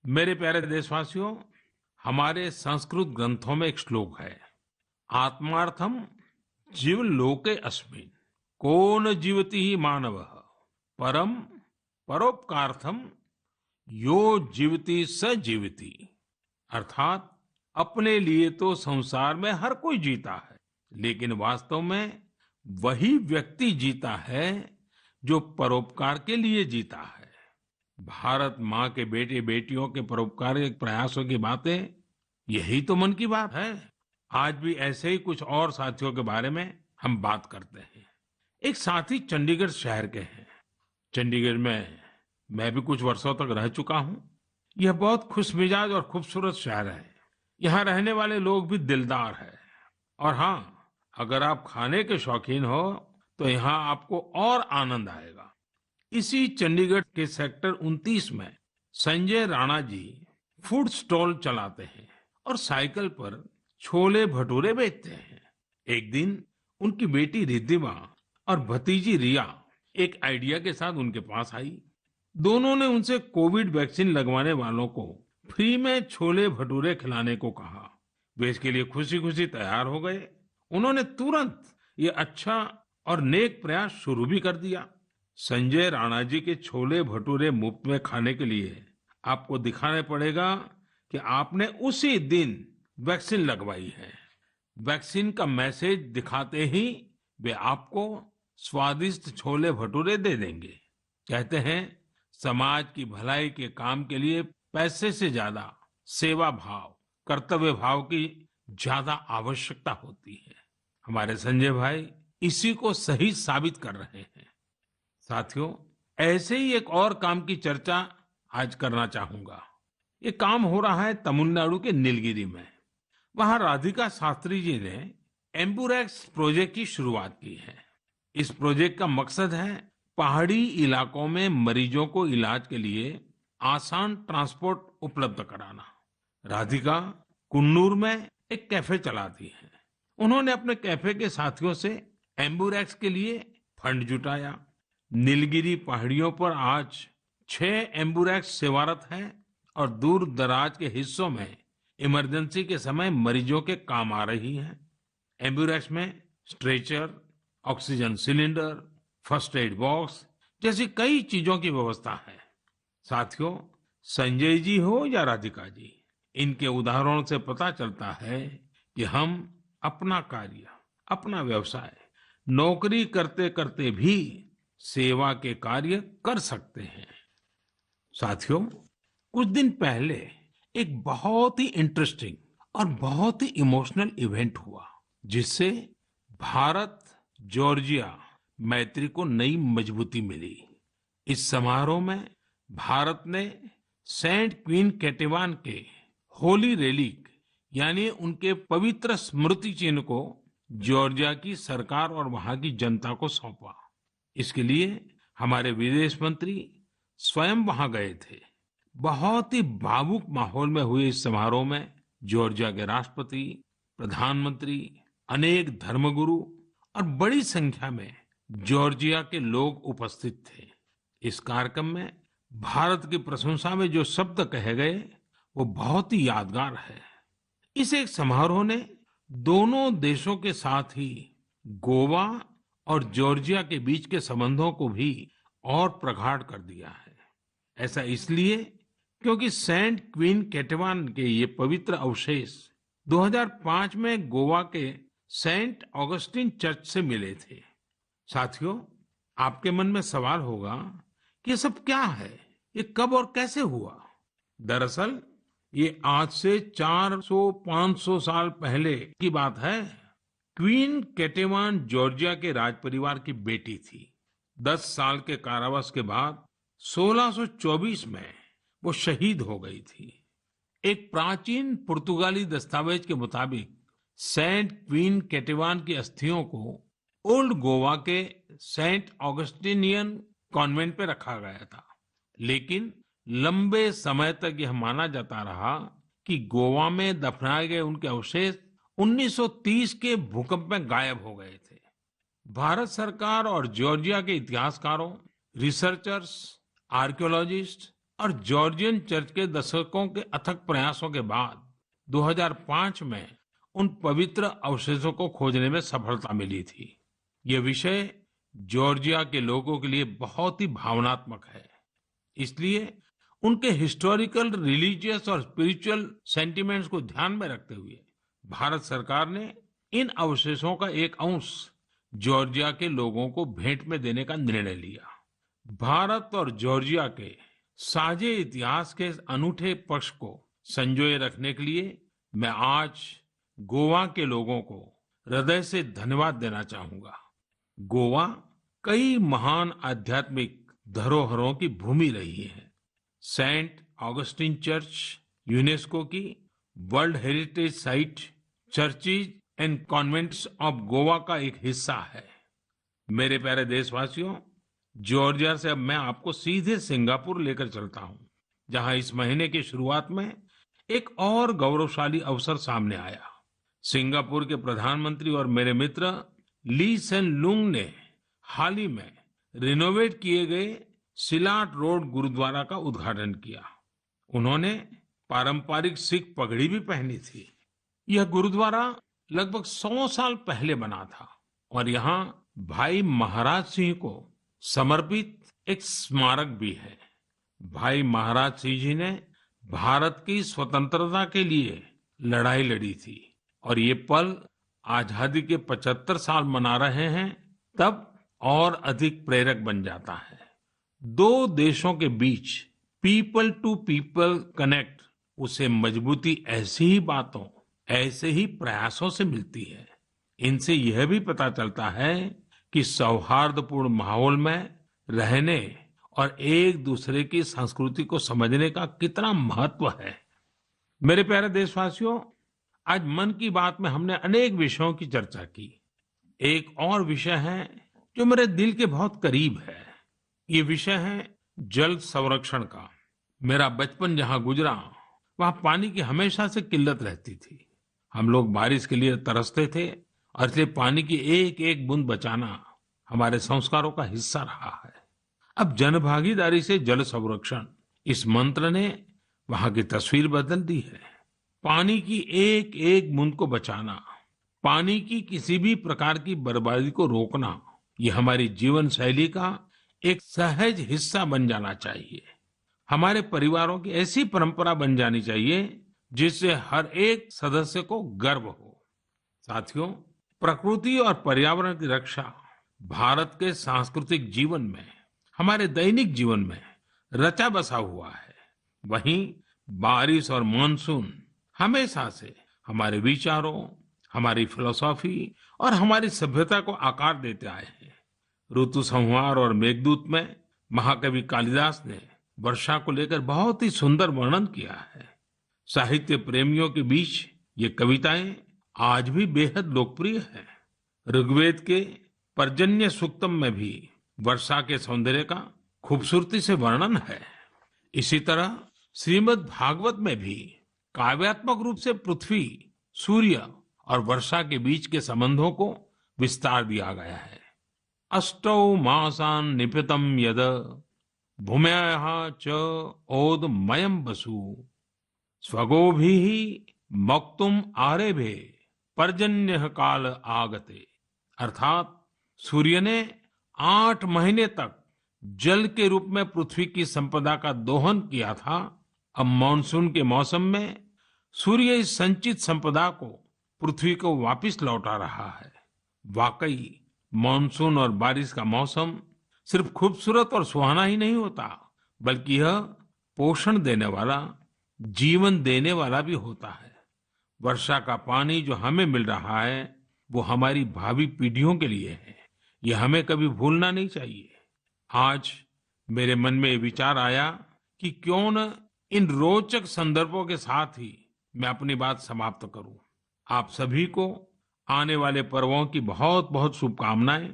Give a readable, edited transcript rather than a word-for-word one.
मेरे प्यारे देशवासियों, हमारे संस्कृत ग्रंथों में एक श्लोक है, आत्मार्थम जीव लोके अस्मिन्, को न जीवति ही मानवः परम परोपकार्थम यो जीवति स जीवति। अर्थात अपने लिए तो संसार में हर कोई जीता है, लेकिन वास्तव में वही व्यक्ति जीता है जो परोपकार के लिए जीता है। भारत माँ के बेटे बेटियों के परोपकारी प्रयासों की बातें, यही तो मन की बात है। आज भी ऐसे ही कुछ और साथियों के बारे में हम बात करते हैं। एक साथी चंडीगढ़ शहर के हैं। चंडीगढ़ में मैं भी कुछ वर्षों तक रह चुका हूँ। यह बहुत खुशमिजाज और खूबसूरत शहर है। यहाँ रहने वाले लोग भी दिलदार हैं। और हाँ, अगर आप खाने के शौकीन हो तो यहाँ आपको और आनंद आएगा। इसी चंडीगढ़ के सेक्टर 29 में संजय राणा जी फूड स्टॉल चलाते हैं और साइकिल पर छोले भटूरे बेचते हैं। एक दिन उनकी बेटी रिद्धिमा और भतीजी रिया एक आइडिया के साथ उनके पास आई। दोनों ने उनसे कोविड वैक्सीन लगवाने वालों को फ्री में छोले भटूरे खिलाने को कहा। वे इसके लिए खुशी खुशी तैयार हो गए। उन्होंने तुरंत ये अच्छा और नेक प्रयास शुरू भी कर दिया। संजय राणा जी के छोले भटूरे मुफ्त में खाने के लिए आपको दिखाने पड़ेगा कि आपने उसी दिन वैक्सीन लगवाई है। वैक्सीन का मैसेज दिखाते ही वे आपको स्वादिष्ट छोले भटूरे दे देंगे। कहते हैं, समाज की भलाई के काम के लिए पैसे से ज्यादा सेवा भाव, कर्तव्य भाव की ज्यादा आवश्यकता होती है। हमारे संजय भाई इसी को सही साबित कर रहे हैं। साथियों, ऐसे ही एक और काम की चर्चा आज करना चाहूंगा। ये काम हो रहा है तमिलनाडु के नीलगिरी में। वहां राधिका शास्त्री जी ने एम्बुरेक्स प्रोजेक्ट की शुरुआत की है। इस प्रोजेक्ट का मकसद है पहाड़ी इलाकों में मरीजों को इलाज के लिए आसान ट्रांसपोर्ट उपलब्ध कराना। राधिका कुन्नूर में एक कैफे चलाती है। उन्होंने अपने कैफे के साथियों से एम्बुरेक्स के लिए फंड जुटाया। नीलगिरी पहाड़ियों पर आज 6 एम्बुरेक्स सेवारत हैं और दूर दराज के हिस्सों में इमरजेंसी के समय मरीजों के काम आ रही हैं। एम्बुरेक्स में stretcher, oxygen cylinder, first aid box जैसी कई चीजों की व्यवस्था है। साथियों, संजय जी हो या राधिका जी, इनके उदाहरणों से पता चलता है कि हम अपना कार्य, अपना व्यवसाय, नौकरी करते करते भी सेवा के कार्य कर सकते हैं। साथियों, कुछ दिन पहले एक बहुत ही इंटरेस्टिंग और बहुत ही इमोशनल इवेंट हुआ, जिससे भारत जॉर्जिया मैत्री को नई मजबूती मिली। इस समारोह में भारत ने सेंट क्वीन केटेवान के होली रेलिक यानी उनके पवित्र स्मृति चिन्ह को जॉर्जिया की सरकार और वहां की जनता को सौंपा। इसके लिए हमारे विदेश मंत्री स्वयं वहां गए थे। बहुत ही भावुक माहौल में हुए इस समारोह में जॉर्जिया के राष्ट्रपति, प्रधानमंत्री, अनेक धर्मगुरु और बड़ी संख्या में जॉर्जिया के लोग उपस्थित थे। इस कार्यक्रम में भारत की प्रशंसा में जो शब्द कहे गए वो बहुत ही यादगार है। इस एक समारोह ने दोनों देशों के साथ ही गोवा और जॉर्जिया के बीच के संबंधों को भी और प्रगाढ़ कर दिया है। ऐसा इसलिए क्योंकि सेंट क्वीन केटेवान के ये पवित्र अवशेष 2005 में गोवा के सेंट ऑगस्टिन चर्च से मिले थे। साथियों, आपके मन में सवाल होगा कि ये सब क्या है, ये कब और कैसे हुआ? दरअसल ये आज से 400-500 साल पहले की बात है। क्वीन केटेवान जॉर्जिया के राज परिवार की बेटी थी। 10 साल के कारावास के बाद 1624 में वो शहीद हो गई थी। एक प्राचीन पुर्तगाली दस्तावेज के मुताबिक सेंट क्वीन केटेवान की अस्थियों को ओल्ड गोवा के सेंट ऑगस्टिनियन कॉन्वेंट पे रखा गया था। लेकिन लंबे समय तक यह माना जाता रहा कि गोवा में दफनाए गए उनके अवशेष 1930 के भूकंप में गायब हो गए थे। भारत सरकार और जॉर्जिया के इतिहासकारों, रिसर्चर्स, आर्कियोलॉजिस्ट और जॉर्जियन चर्च के दशकों के अथक प्रयासों के बाद 2005 में उन पवित्र अवशेषों को खोजने में सफलता मिली थी। ये विषय जॉर्जिया के लोगों के लिए बहुत ही भावनात्मक है। इसलिए उनके हिस्टोरिकल, रिलीजियस और स्पिरिचुअल सेंटिमेंट्स को ध्यान में रखते हुए भारत सरकार ने इन अवशेषों का एक अंश जॉर्जिया के लोगों को भेंट में देने का निर्णय लिया। भारत और जॉर्जिया के साझे इतिहास के इस अनूठे पक्ष को संजोए रखने के लिए मैं आज गोवा के लोगों को हृदय से धन्यवाद देना चाहूंगा। गोवा कई महान आध्यात्मिक धरोहरों की भूमि रही है। सेंट ऑगस्टिन चर्च यूनेस्को की world heritage site, churches and convents of Goa का एक हिस्सा है। मेरे प्यारे देशवासियों, जॉर्जिया से अब मैं आपको सीधे सिंगापुर लेकर चलता हूं, जहां इस महीने की शुरुआत में एक और गौरवशाली अवसर सामने आया। सिंगापुर के प्रधानमंत्री और मेरे मित्र ली सेन लुंग ने हाल ही में रिनोवेट किए गए सिलाट रोड गुरुद्वारा का उद्घाटन किया। उन्होंने पारंपरिक सिख पगड़ी भी पहनी थी। यह गुरुद्वारा लगभग 100 साल पहले बना था और यहाँ भाई महाराज सिंह को समर्पित एक स्मारक भी है। भाई महाराज सिंह जी ने भारत की स्वतंत्रता के लिए लड़ाई लड़ी थी और ये पल आजादी के 75 साल मना रहे हैं तब और अधिक प्रेरक बन जाता है। दो देशों के बीच पीपल टू पीपल कनेक्ट, उसे मजबूती ऐसी ही बातों, ऐसे ही प्रयासों से मिलती है। इनसे यह भी पता चलता है कि सौहार्दपूर्ण माहौल में रहने और एक दूसरे की संस्कृति को समझने का कितना महत्व है। मेरे प्यारे देशवासियों, आज मन की बात में हमने अनेक विषयों की चर्चा की। एक और विषय है जो मेरे दिल के बहुत करीब है। ये विषय है जल संरक्षण का। मेरा बचपन जहां गुजरा वहां पानी की हमेशा से किल्लत रहती थी। हम लोग बारिश के लिए तरसते थे और इसलिए पानी की एक एक बूंद बचाना हमारे संस्कारों का हिस्सा रहा है। अब जनभागीदारी से जल संरक्षण, इस मंत्र ने वहां की तस्वीर बदल दी है। पानी की एक एक बूंद को बचाना, पानी की किसी भी प्रकार की बर्बादी को रोकना, ये हमारी जीवन शैली का एक सहज हिस्सा बन जाना चाहिए। हमारे परिवारों की ऐसी परंपरा बन जानी चाहिए जिससे हर एक सदस्य को गर्व हो। साथियों, प्रकृति और पर्यावरण की रक्षा भारत के सांस्कृतिक जीवन में, हमारे दैनिक जीवन में रचा बसा हुआ है। वहीं बारिश और मानसून हमेशा से हमारे विचारों, हमारी फिलॉसफी और हमारी सभ्यता को आकार देते आए हैं। ऋतु संहार और मेघदूत में महाकवि कालिदास ने वर्षा को लेकर बहुत ही सुंदर वर्णन किया है। साहित्य प्रेमियों के बीच ये कविताएं आज भी बेहद लोकप्रिय हैं। ऋग्वेद के पर्जन्य सूक्तम में भी वर्षा के सौंदर्य का खूबसूरती से वर्णन है। इसी तरह श्रीमद् भागवत में भी काव्यात्मक रूप से पृथ्वी, सूर्य और वर्षा के बीच के संबंधों को विस्तार दिया गया है। अष्टौ मासान् निपीतं यद भूम्याः च ओदमयं वसु स्वगोभिः मक्तुम आरेभे पर्जन्य काल आगते। अर्थात सूर्य ने 8 महीने तक जल के रूप में पृथ्वी की संपदा का दोहन किया था। अब मानसून के मौसम में सूर्य इस संचित संपदा को पृथ्वी को वापस लौटा रहा है। वाकई मानसून और बारिश का मौसम सिर्फ खूबसूरत और सुहाना ही नहीं होता, बल्कि यह पोषण देने वाला, जीवन देने वाला भी होता है। वर्षा का पानी जो हमें मिल रहा है वो हमारी भावी पीढ़ियों के लिए है। यह हमें कभी भूलना नहीं चाहिए। आज मेरे मन में ये विचार आया कि क्यों न इन रोचक संदर्भों के साथ ही मैं अपनी बात समाप्त करूं। आप सभी को आने वाले पर्वों की बहुत बहुत शुभकामनाएं।